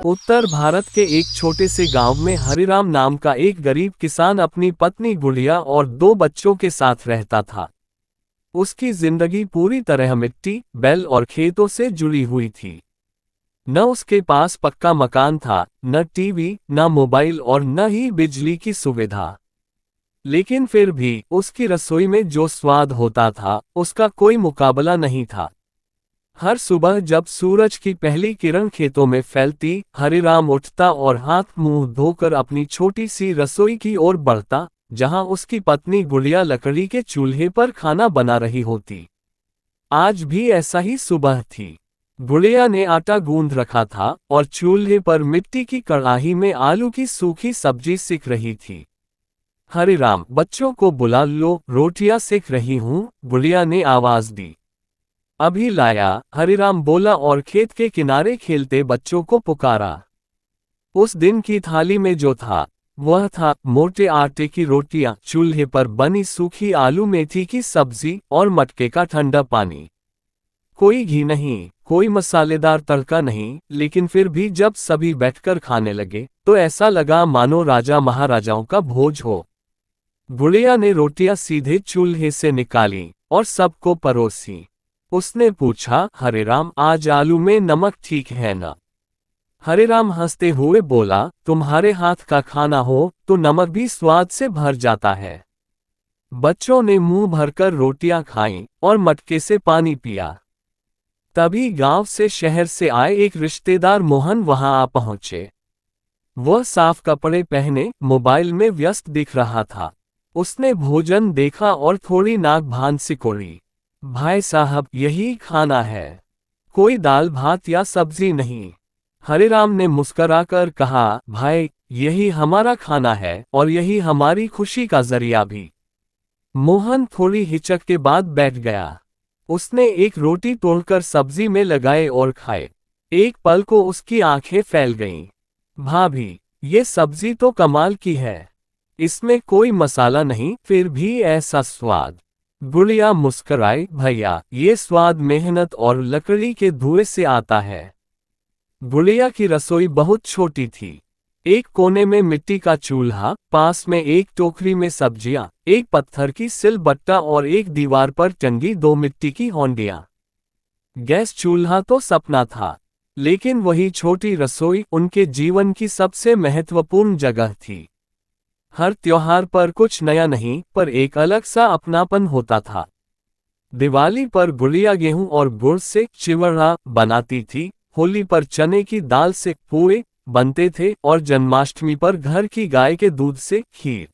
उत्तर भारत के एक छोटे से गांव में हरिराम नाम का एक गरीब किसान अपनी पत्नी गुड़िया और 2 बच्चों के साथ रहता था। उसकी जिंदगी पूरी तरह मिट्टी, बैल और खेतों से जुड़ी हुई थी। न उसके पास पक्का मकान था, न टीवी, न मोबाइल और न ही बिजली की सुविधा। लेकिन फिर भी उसकी रसोई में जो स्वाद होता था, उसका कोई मुकाबला नहीं था। हर सुबह जब सूरज की पहली किरण खेतों में फैलती, हरिराम उठता और हाथ मुंह धोकर अपनी छोटी सी रसोई की ओर बढ़ता, जहां उसकी पत्नी गुड़िया लकड़ी के चूल्हे पर खाना बना रही होती। आज भी ऐसा ही सुबह थी। गुड़िया ने आटा गूंथ रखा था और चूल्हे पर मिट्टी की कढ़ाई में आलू की सूखी सब्जी सिक रही थी। हरिराम, बच्चों को बुला लो, रोटियां सेक रही हूं, गुड़िया ने आवाज दी। अभी लाया, हरिराम बोला और खेत के किनारे खेलते बच्चों को पुकारा। उस दिन की थाली में जो था, वह था मोटे आटे की रोटियां, चूल्हे पर बनी सूखी आलू मेथी की सब्जी और मटके का ठंडा पानी। कोई घी नहीं, कोई मसालेदार तड़का नहीं, लेकिन फिर भी जब सभी बैठकर खाने लगे, तो ऐसा लगा मानो राजा महाराजाओं का भोज हो। गुड़िया ने रोटियां सीधे चूल्हे से निकाली और सबको परोसी। उसने पूछा, हरिराम, आज आलू में नमक ठीक है ना? हरिराम हंसते हुए बोला, तुम्हारे हाथ का खाना हो तो नमक भी स्वाद से भर जाता है। बच्चों ने मुंह भरकर रोटियां खाईं और मटके से पानी पिया। तभी गांव से शहर से आए एक रिश्तेदार मोहन वहां आ पहुंचे। वह साफ कपड़े पहने मोबाइल में व्यस्त दिख रहा था। उसने भोजन देखा और थोड़ी नाक भान सिकोड़ी। भाई साहब, यही खाना है, कोई दाल भात या सब्जी नहीं। हरिराम ने मुस्कराकर कहा, भाई, यही हमारा खाना है और यही हमारी खुशी का जरिया भी। मोहन थोड़ी हिचक के बाद बैठ गया। उसने एक रोटी तोड़कर सब्जी में लगाए और खाए। एक पल को उसकी आंखें फैल गईं। भाभी, ये सब्जी तो कमाल की है। इसमें कोई मसाला नहीं, फिर भी ऐसा स्वाद। गुड़िया मुस्कराई, भैया, ये स्वाद मेहनत और लकड़ी के धुएं से आता है। गुड़िया की रसोई बहुत छोटी थी। एक कोने में मिट्टी का चूल्हा, पास में एक टोकरी में सब्जियां, एक पत्थर की सिलबट्टा और एक दीवार पर टंगी 2 मिट्टी की हौंडियां। गैस चूल्हा तो सपना था, लेकिन वही छोटी रसोई उनके जीवन की सबसे महत्वपूर्ण जगह थी। हर त्योहार पर कुछ नया नहीं, पर एक अलग सा अपनापन होता था। दिवाली पर गुड़िया गेहूं और गुड़ से चिवड़ा बनाती थी, होली पर चने की दाल से पुए बनते थे और जन्माष्टमी पर घर की गाय के दूध से खीर।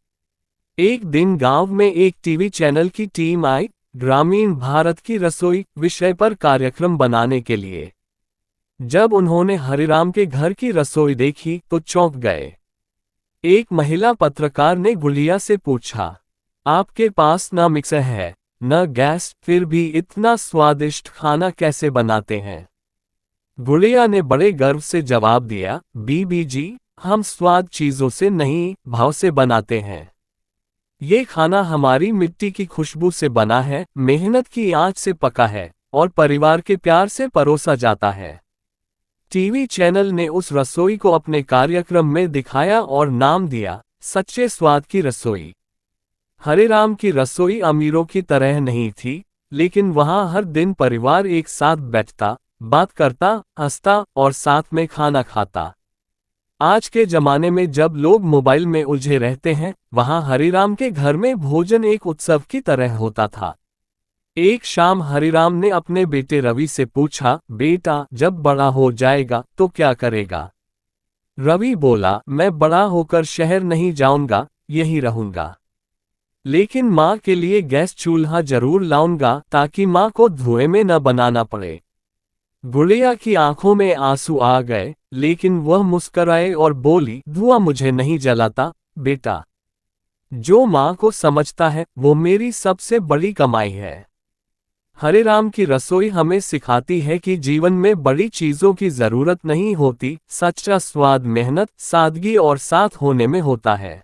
एक दिन गांव में एक टीवी चैनल की टीम आई, ग्रामीण भारत की रसोई विषय पर कार्यक्रम बनाने के लिए। जब उन्होंने हरिराम के घर की रसोई देखी तो चौंक गए। एक महिला पत्रकार ने गुड़िया से पूछा, आपके पास न मिक्सर है, न गैस, फिर भी इतना स्वादिष्ट खाना कैसे बनाते हैं? गुड़िया ने बड़े गर्व से जवाब दिया, बीबी जी, हम स्वाद चीजों से नहीं, भाव से बनाते हैं। ये खाना हमारी मिट्टी की खुशबू से बना है, मेहनत की आंच से पका है और परिवार के प्यार से परोसा जाता है। टीवी चैनल ने उस रसोई को अपने कार्यक्रम में दिखाया और नाम दिया, सच्चे स्वाद की रसोई। हरिराम की रसोई अमीरों की तरह नहीं थी, लेकिन वहां हर दिन परिवार एक साथ बैठता, बात करता, हंसता और साथ में खाना खाता। आज के जमाने में जब लोग मोबाइल में उलझे रहते हैं, वहां हरिराम के घर में भोजन एक उत्सव की तरह होता था। एक शाम हरिराम ने अपने बेटे रवि से पूछा, बेटा, जब बड़ा हो जाएगा तो क्या करेगा? रवि बोला, मैं बड़ा होकर शहर नहीं जाऊंगा, यहीं रहूंगा। लेकिन माँ के लिए गैस चूल्हा जरूर लाऊंगा, ताकि माँ को धुएं में न बनाना पड़े। गुड़िया की आंखों में आंसू आ गए, लेकिन वह मुस्कराए और बोली, धुआं मुझे नहीं जलाता, बेटा। जो माँ को समझता है, वो मेरी सबसे बड़ी कमाई है। हरिराम की रसोई हमें सिखाती है कि जीवन में बड़ी चीजों की जरूरत नहीं होती, सच्चा स्वाद मेहनत, सादगी और साथ होने में होता है।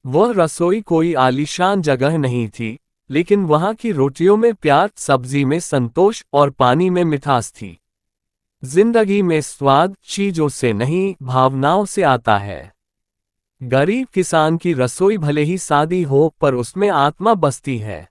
वह रसोई कोई आलीशान जगह नहीं थी, लेकिन वहां की रोटियों में प्यार, सब्जी में संतोष और पानी में मिठास थी। जिंदगी में स्वाद चीजों से नहीं, भावनाओं से आता है। गरीब किसान की रसोई भले ही सादी हो, पर उसमें आत्मा बसती है।